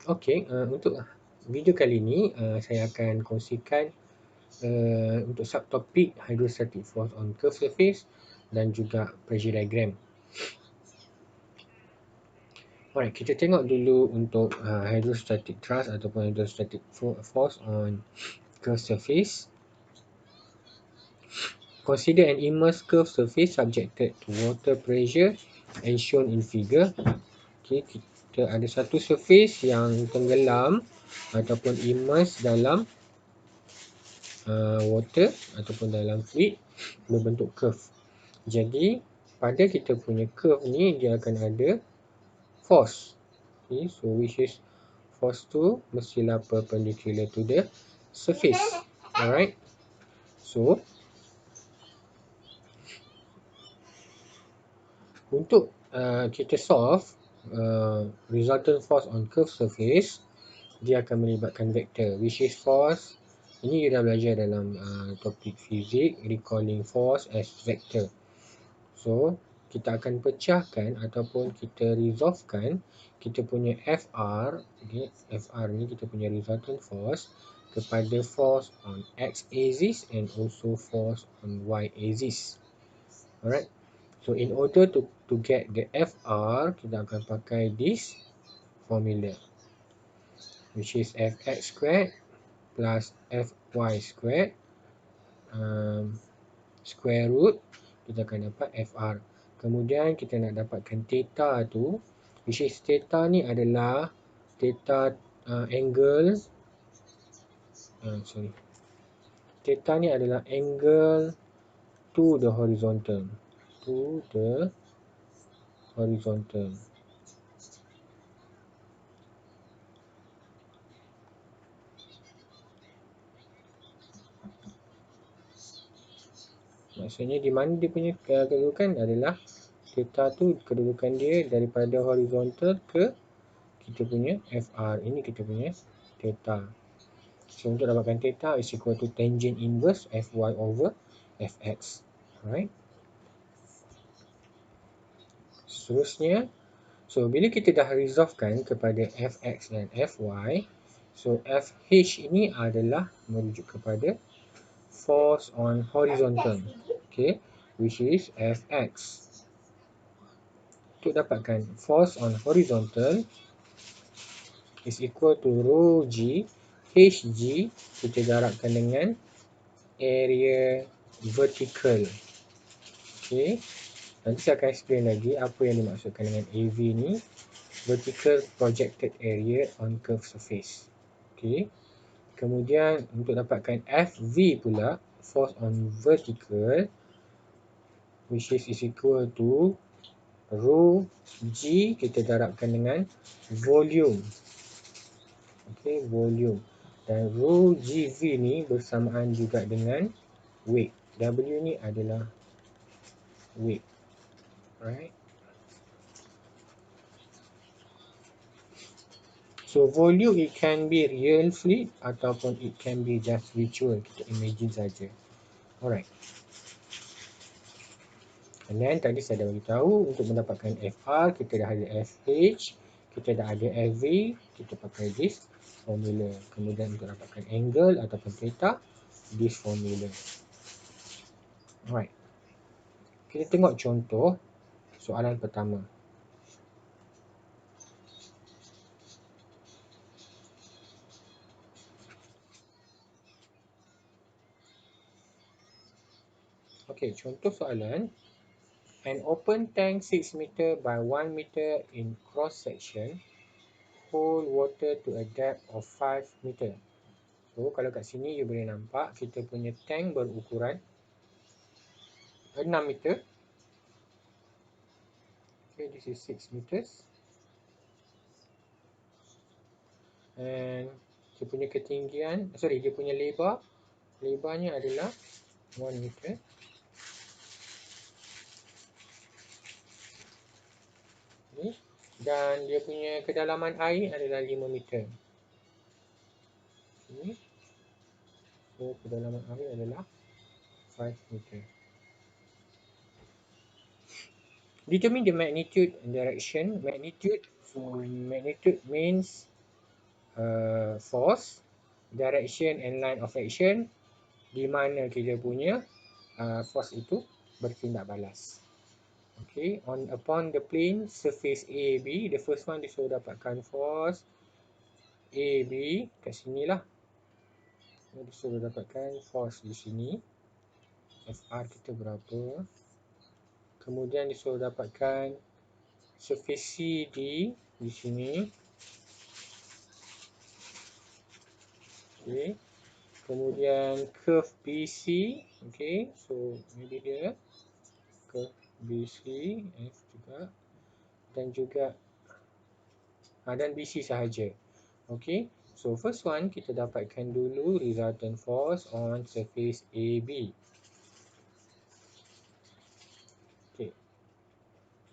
Okey, untuk video kali ini saya akan kongsikan untuk subtopik hydrostatic force on curved surface dan juga pressure diagram. Alright, kita tengok dulu untuk hydrostatic thrust ataupun hydrostatic force on curved surface. Consider an immersed curved surface subjected to water pressure as shown in figure. Okay, kita ada satu surface yang tenggelam ataupun immersed dalam water ataupun dalam fluid berbentuk curve. Jadi pada kita punya curve ni dia akan ada force. Okay, so which is force tu mestilah perpendicular to the surface. Alright. So untuk kita solve resultant force on curved surface, dia akan melibatkan vektor which is force. Ini kita dah belajar dalam topik fizik, recalling force as vector. So kita akan pecahkan ataupun kita resolvekan kita punya FR, okay, FR ni kita punya resultant force kepada force on X axis and also force on Y axis. Alright. So in order to get the FR, kita akan pakai this formula, which is Fx squared plus Fy squared square root, kita akan dapat Fr. Kemudian kita nak dapatkan theta tu, which is theta ni adalah theta angle theta ni adalah angle to the horizontal. Maksudnya di mana dia punya kedudukan adalah theta tu, kedudukan dia daripada horizontal ke kita punya FR. Ini kita punya theta. So untuk dapatkan theta is equal to tangent inverse Fy over Fx. Alright. Seterusnya, so bila kita dah resolvekan kepada Fx dan Fy, so Fh ini adalah merujuk kepada force on horizontal, okay, which is Fx. Untuk dapatkan force on horizontal is equal to rho g, Hg kita darabkan dengan area vertical. Okay, nanti saya akan explain lagi apa yang dimaksudkan dengan AV ni, vertical projected area on curved surface. Okay, kemudian untuk dapatkan Fv pula, force on vertical, which is equal to rho g kita darabkan dengan volume. Okay, volume. Dan rho gv ni bersamaan juga dengan weight. W ni adalah weight. Right. So volume it can be real fluid ataupun it can be just virtual. Kita imagine saja. Alright. And then tadi saya dah beritahu untuk mendapatkan FR kita dah ada FH, kita dah ada FV, kita pakai this formula. Kemudian untuk dapatkan angle ataupun theta, this formula. Alright. Kita tengok contoh soalan pertama. Okey, contoh soalan. An open tank 6 meter by 1 meter in cross section hold water to a depth of 5 meter. So, kalau kat sini you boleh nampak kita punya tank berukuran 6 meter. Okay, this is 6 meters. And dia punya ketinggian, dia punya lebar. Lebarnya adalah 1 meter. Okay. Dan dia punya kedalaman air adalah 5 meter. Okay. So, kedalaman air adalah 5 meter. Determine the magnitude and direction. Magnitude, so magnitude means force, direction and line of action, di mana kita punya force itu bertindak balas. Okay, upon the plane surface AB, the first one disuruh dapatkan force AB kat sini lah. Disuruh dapatkan force di sini. FR kita berapa? Kemudian disuruh dapatkan surface CD di sini. Okay. Kemudian curve BC. Okay, so maybe dia curve BC F juga, dan juga dan BC sahaja. Okay, so first one kita dapatkan dulu resultant force on surface AB. Okay,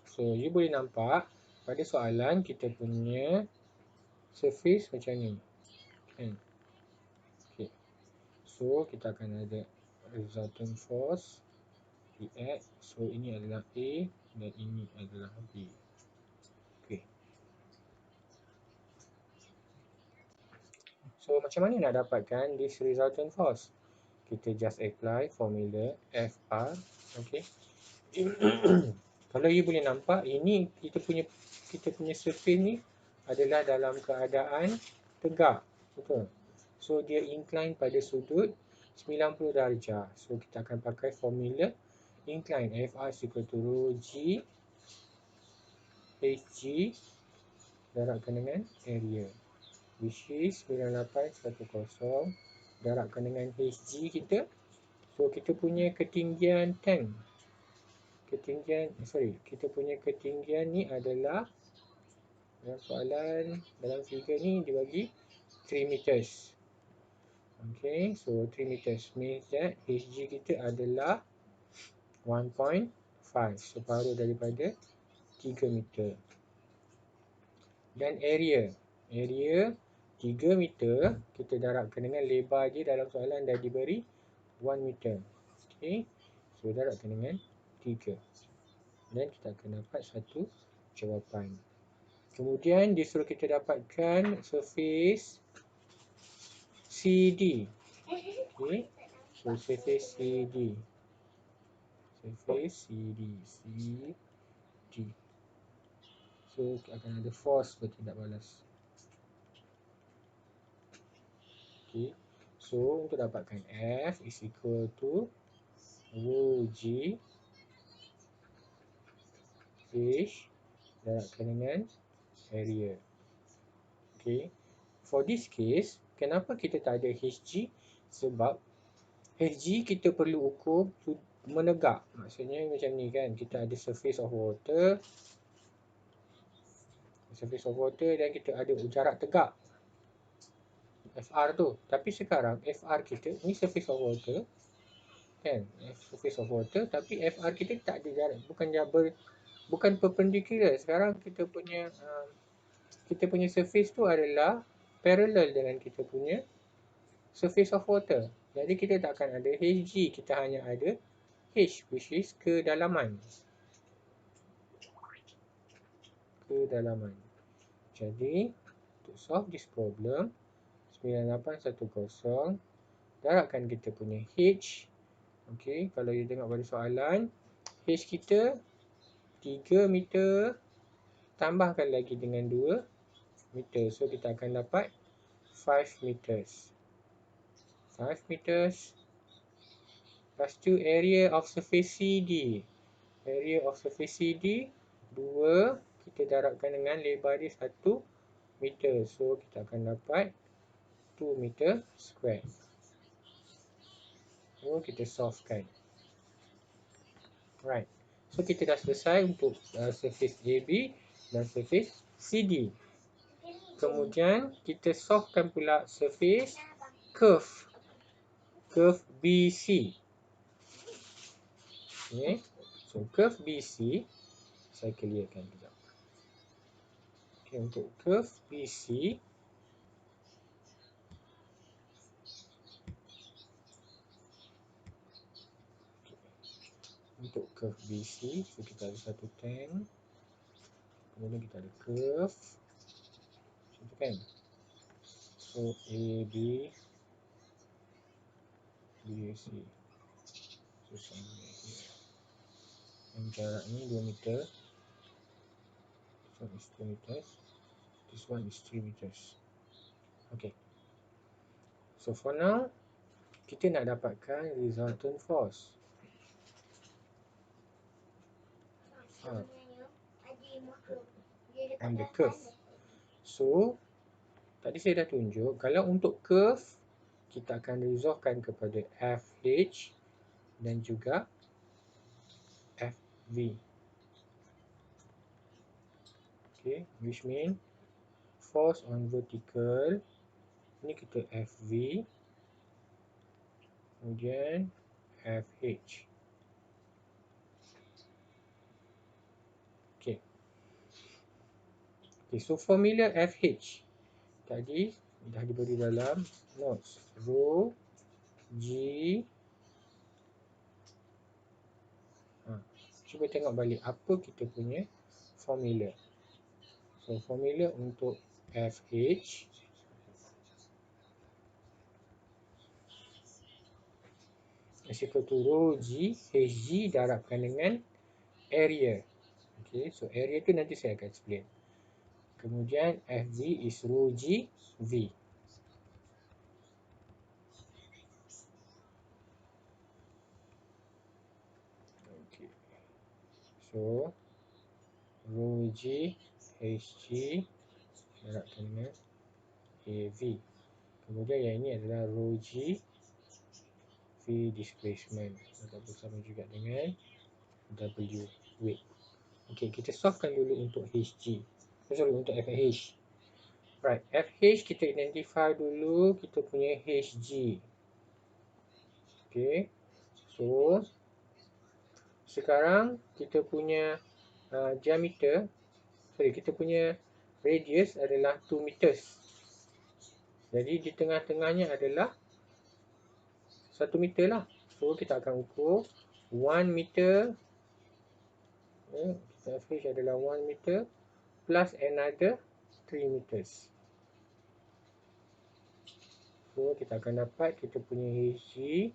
so you boleh nampak pada soalan kita punya surface macam ni kan. Okay, so kita akan ada resultant force Dx. So ini adalah A dan ini adalah B. Okay, so macam mana nak dapatkan this resultant force? Kita just apply formula FR. Okay. Kalau you boleh nampak, ini kita punya surface ni adalah dalam keadaan tegak, betul? So dia incline pada sudut 90 darjah. So kita akan pakai formula incline FR equal to rho G HG darabkan dengan area, which is 9810 darabkan dengan HG kita. So kita punya ketinggian tank, kita punya ketinggian ni adalah dalam soalan, dalam figure ni dibagi 3 meters. Okay, so 3 meters means that HG kita adalah 1.5, separuh daripada 3 meter. Dan area 3 meter, kita darabkan dengan lebar dia dalam soalan dah diberi 1 meter. Okay, so darabkan dengan 3 dan kita akan dapat satu jawapan. Kemudian disuruh kita dapatkan surface CD. Okay, so surface CD. So akan ada force bertindak balas. Okay, so untuk dapatkan F is equal to rho G H darabkan dengan area. Okay, for this case, kenapa kita tak ada HG? Sebab HG kita perlu ukur menegak. Maksudnya macam ni kan, kita ada surface of water dan kita ada jarak tegak FR tu. Tapi sekarang FR kita ni surface of water kan, surface of water, tapi FR kita tak ada jarak, bukan perpendicular. Sekarang kita punya surface tu adalah parallel dengan kita punya surface of water. Jadi kita tak akan ada HG, kita hanya ada H, which is kedalaman. Jadi untuk solve this problem 9810, darabkan kita punya H. Okay, kalau you tengok pada soalan, H kita 3 meter tambahkan lagi dengan 2 meter. So kita akan dapat 5 meters. 5 meters. Lepas tu area of surface CD. Area of surface CD 2, kita darabkan dengan lebar dia 1 meter. So kita akan dapat 2 meter square. So kita solvekan. Right. So kita dah selesai untuk surface AB dan surface CD. Kemudian kita solvekan pula surface curve BC. Okay. So curve BC, saya clearkan juga. Okay, untuk curve BC, so kita ada satu tank, kemudian kita ada curve, macam tu kan. So AB, BC. So somewhere here. And jarak ni 2 meter. This one is 2 meters. This one is 3 meters. Okay. So for now, kita nak dapatkan resultant force. On the curve. So, tadi saya dah tunjuk, kalau untuk curve, kita akan resolvekan kepada FH dan juga FV. Okay, which mean force on vertical, ni kita FV, kemudian FH. Okay. Okay, so formula FH tadi dah diberi dalam notes. Rho G. Cuba tengok balik apa kita punya formula. So formula untuk FH is equal to rho G. HG darabkan dengan area. Okay, so area tu nanti saya akan explain. Kemudian FV is rho G V. Okay. So rho G HG darabkan dengan AV. Kemudian yang ini adalah rho G V displacement atau bersama juga dengan W weight. Okay, kita solvekan dulu untuk HG. Sorry, untuk FH. Right, FH kita identify dulu kita punya HG. Okay, so sekarang kita punya diameter, sorry, kita punya radius adalah 2 meters. Jadi di tengah-tengahnya adalah 1 meter lah. So kita akan ukur 1 meter. FH adalah 1 meter plus another 3 meters. So kita akan dapat kita punya HG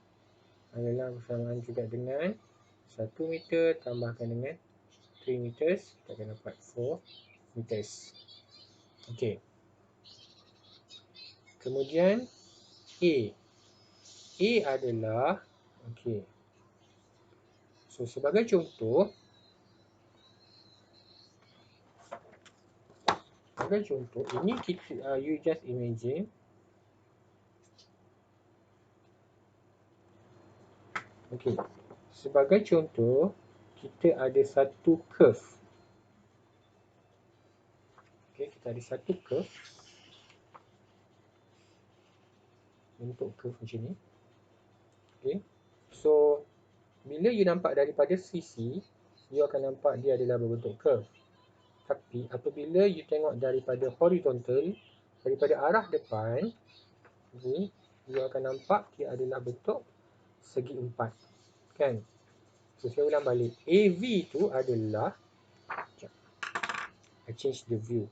adalah bersamaan juga dengan 1 meter tambahkan dengan 3 meters, kita akan dapat 4 meters. Okay. Kemudian A. A adalah, okay, so sebagai contoh, ini kita, you just imagine, okay, sebagai contoh, kita ada satu curve. Okay, kita ada satu curve. Bentuk curve macam ni. Okay, so bila you nampak daripada sisi, you akan nampak dia adalah berbentuk curve. Tapi apabila you tengok daripada horizontal, daripada arah depan, okay, you akan nampak dia adalah bentuk segi empat. Kan? So saya ulang balik. AV tu adalah, I change the view.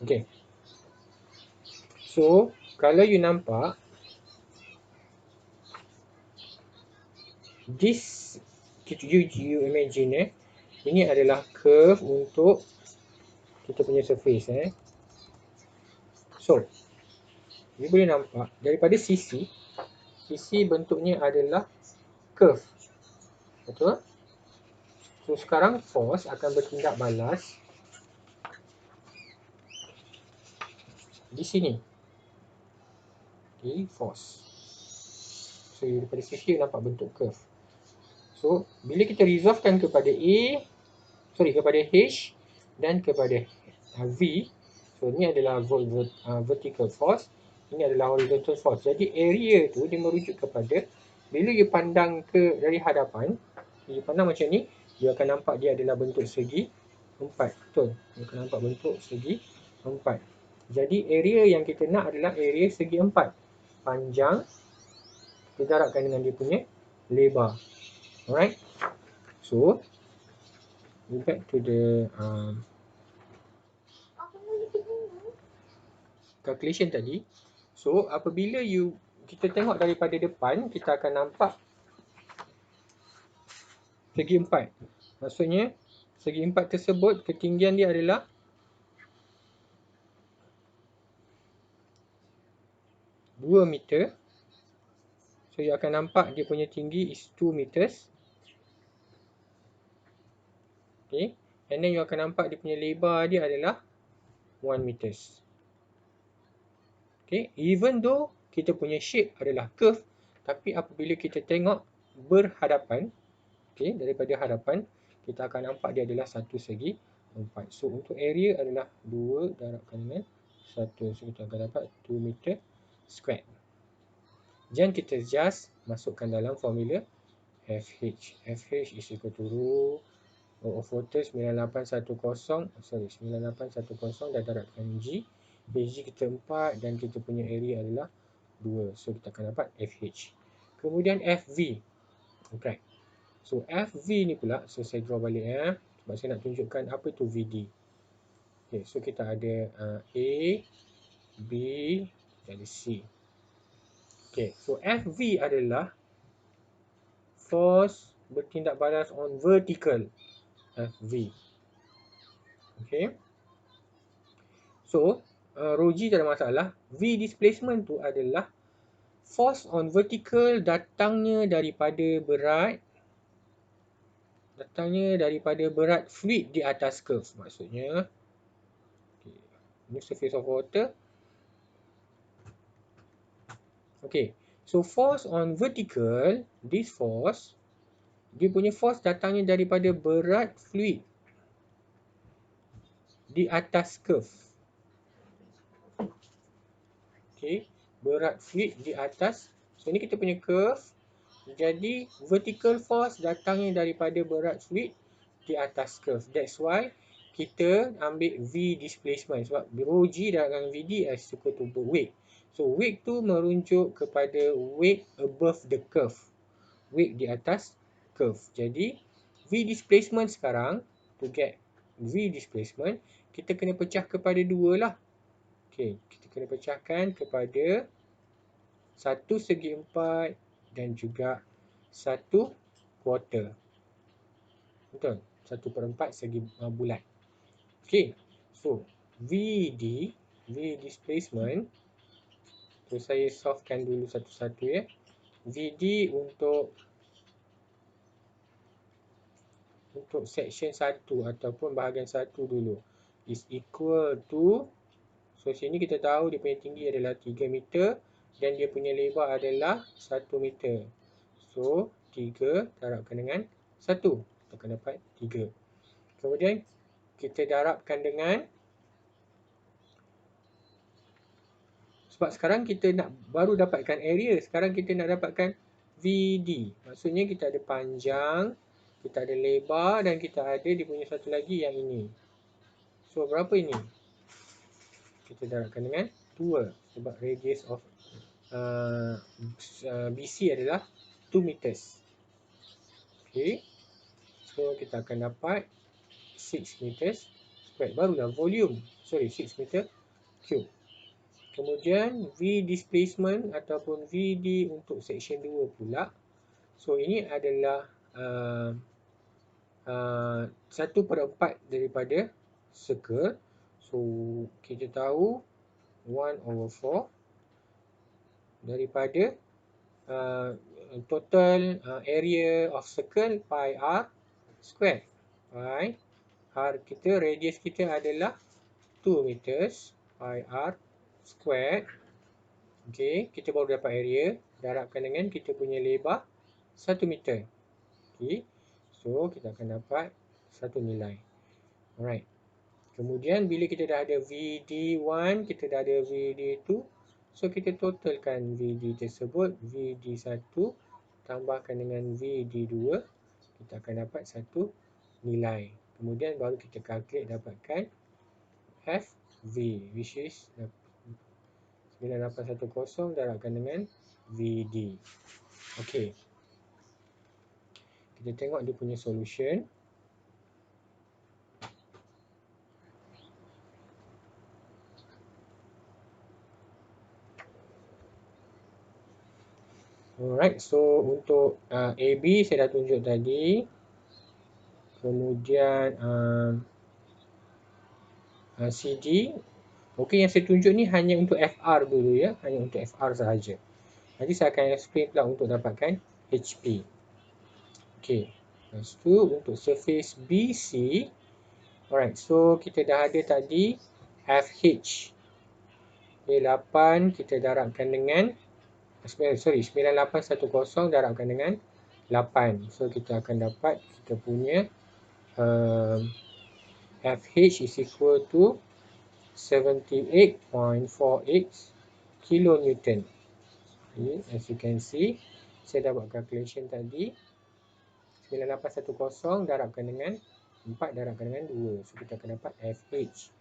Okay. So kalau you nampak, this, you imagine ini adalah curve untuk kita punya surface. So you boleh nampak daripada sisi bentuknya adalah curve. Betul? So sekarang force akan bertindak balas di sini. Okay, force. So daripada sisi nampak bentuk curve. So bila kita resolvekan kepada kepada H dan kepada V, so ni adalah vertical force, ini adalah horizontal force. Jadi area tu dia merujuk kepada, bila you pandang dari hadapan, you pandang macam ni, you akan nampak dia adalah bentuk segi empat. Betul? You akan nampak bentuk segi empat. Jadi area yang kita nak adalah area segi empat. Panjang kita darabkan dengan dia punya lebar. Alright. So we back to the calculation tadi. So apabila kita tengok daripada depan, kita akan nampak segi empat. Maksudnya segi empat tersebut ketinggian dia adalah 2 meter. So you akan nampak dia punya tinggi is 2 meters. Okay. And then you akan nampak dia punya lebar dia adalah 1 meters. Okay. Even though kita punya shape adalah curve, tapi apabila kita tengok berhadapan, okay, daripada hadapan, kita akan nampak dia adalah satu segi empat. So untuk area adalah 2 darabkan dengan 1. So kita akan dapat 2 meter square. Dan kita just masukkan dalam formula FH. FH is equal to rho of water 9810, sorry 9810 dah darabkan G. G kita 4 dan kita punya area adalah 2. So kita akan dapat FH. Kemudian FV. Okay. So FV ni pula, so saya draw balik sebab saya nak tunjukkan apa itu VD. Okay, so kita ada A, B, dan C. Okay, so FV adalah force bertindak balas on vertical. FV. Okay. So, rho G tak ada masalah. V displacement tu adalah force on vertical datangnya daripada berat fluid di atas curve. Maksudnya, okay, ini surface of water. Okay, so force on vertical, this force, dia punya force datangnya daripada berat fluid di atas curve. Okay, berat fluid di atas. So, ini kita punya curve. Jadi, vertical force datangnya daripada berat fluid di atas curve. That's why kita ambil V displacement. Sebab rho G darabkan VD is equal to weight. So, weight tu merujuk kepada weight above the curve. Weight di atas curve. Jadi, V displacement sekarang, to get V displacement, kita kena pecah kepada 2 lah. Okay, kita kena pecahkan kepada 1 segi 4 dan juga 1 quarter. Betul? 1/4 segi bulat. Okay, so VD, V displacement, so saya solvekan dulu satu-satu ya. VD untuk section 1 ataupun bahagian 1 dulu is equal to, so sini kita tahu dia punya tinggi adalah 3 meter dan dia punya lebar adalah 1 meter. So 3 darabkan dengan 1, kita akan dapat 3. Kemudian kita darabkan dengan, sebab sekarang kita nak baru dapatkan area, sekarang kita nak dapatkan VD. Maksudnya kita ada panjang, kita ada lebar dan kita ada dia punya satu lagi yang ini. So berapa ini? Kita darabkan dengan 2 sebab radius of BC adalah 2 meters. Okay. So kita akan dapat 6 meters square. Barulah volume. Sorry, 6 meter cube. Kemudian V displacement ataupun VD untuk section 2 pula. So ini adalah 1/4 daripada circle. So kita tahu 1/4 daripada total area of circle pi r square. Pi r kita, radius kita adalah 2 meters pi r square. Okay, kita baru dapat area, darabkan dengan kita punya lebar 1 meter. Okay, so kita akan dapat satu nilai. Alright. Kemudian bila kita dah ada VD1, kita dah ada VD2, so kita totalkan VD tersebut, VD1 tambahkan dengan VD2, kita akan dapat satu nilai. Kemudian baru kita calculate dapatkan FV, which is 9810 darabkan dengan VD. Okey. Kita tengok dia punya solution. Alright, so untuk AB saya dah tunjuk tadi. Kemudian CD. Okey, yang saya tunjuk ni hanya untuk FR dulu ya, hanya untuk FR sahaja. Nanti saya akan explain pula untuk dapatkan HP. Okey. Lepas tu untuk surface BC. Alright, so kita dah ada tadi FH. Okay, 8 kita darabkan dengan 9810 darabkan dengan 8. So kita akan dapat kita punya FH is equal to 78.48 kilonewton. Okay, as you can see, saya dah buat calculation tadi. 9810 darabkan dengan 4 darabkan dengan 2. So kita akan dapat FH.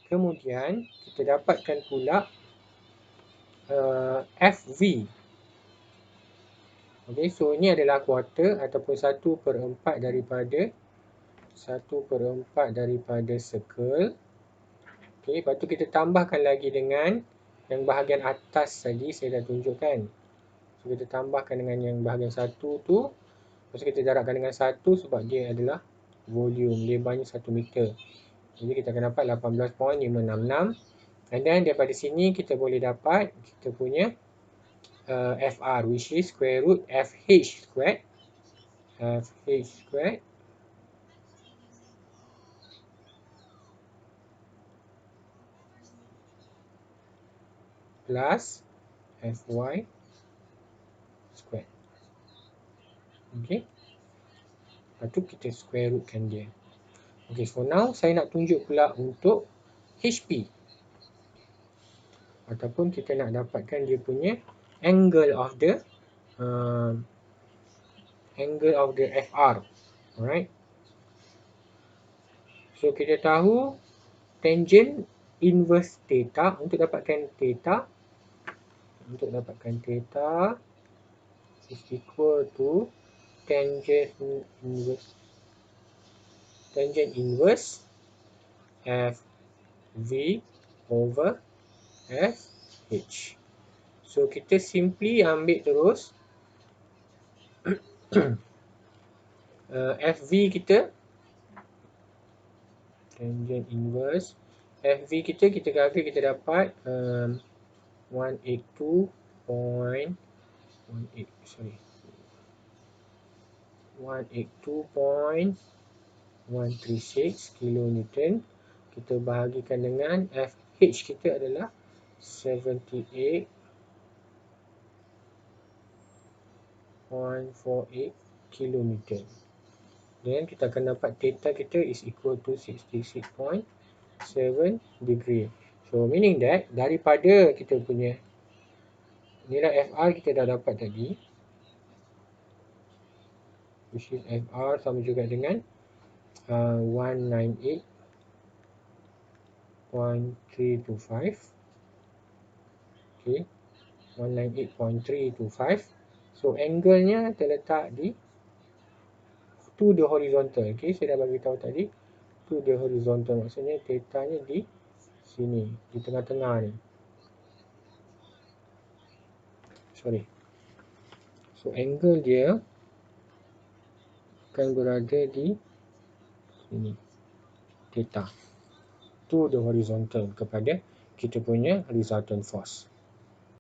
Kemudian kita dapatkan pula FV. Okay, so ini adalah quarter ataupun 1/4 daripada 1/4 daripada circle. Okay, lepas tu kita tambahkan lagi dengan yang bahagian atas tadi saya dah tunjukkan. So kita tambahkan dengan yang bahagian 1 tu. Lepas tu kita darabkan dengan 1 sebab dia adalah volume, lebarnya 1 meter. Jadi kita akan dapat 18.566. And then daripada sini kita boleh dapat kita punya FR, which is square root FH squared. FH squared plus FY squared. Okay. Lepas tu kita square rootkan dia. Okay, so now saya nak tunjuk pula untuk HP. Ataupun kita nak dapatkan dia punya angle of the FR. Alright. So kita tahu tangent inverse theta. Untuk dapatkan theta is equal to tangent inverse FV over FH. So kita simply ambil terus FV kita, tangent inverse FV kita calculate, kita dapat 182.136 kilonewton. Kita bahagikan dengan FH kita adalah 78.48 kilonewton. Dan kita akan dapat theta kita is equal to 66.7 degree. So meaning that daripada kita punya nilai FR kita dah dapat tadi, which is FR sama juga dengan 198.325. Okay, 198.325. So angle-nya terletak di to the horizontal. Okay, saya dah bagi tahu tadi to the horizontal, maksudnya theta-nya di sini, di tengah-tengah ni. Sorry. So angle dia akan berada di sini, theta, to the horizontal, kepada kita punya resultant force.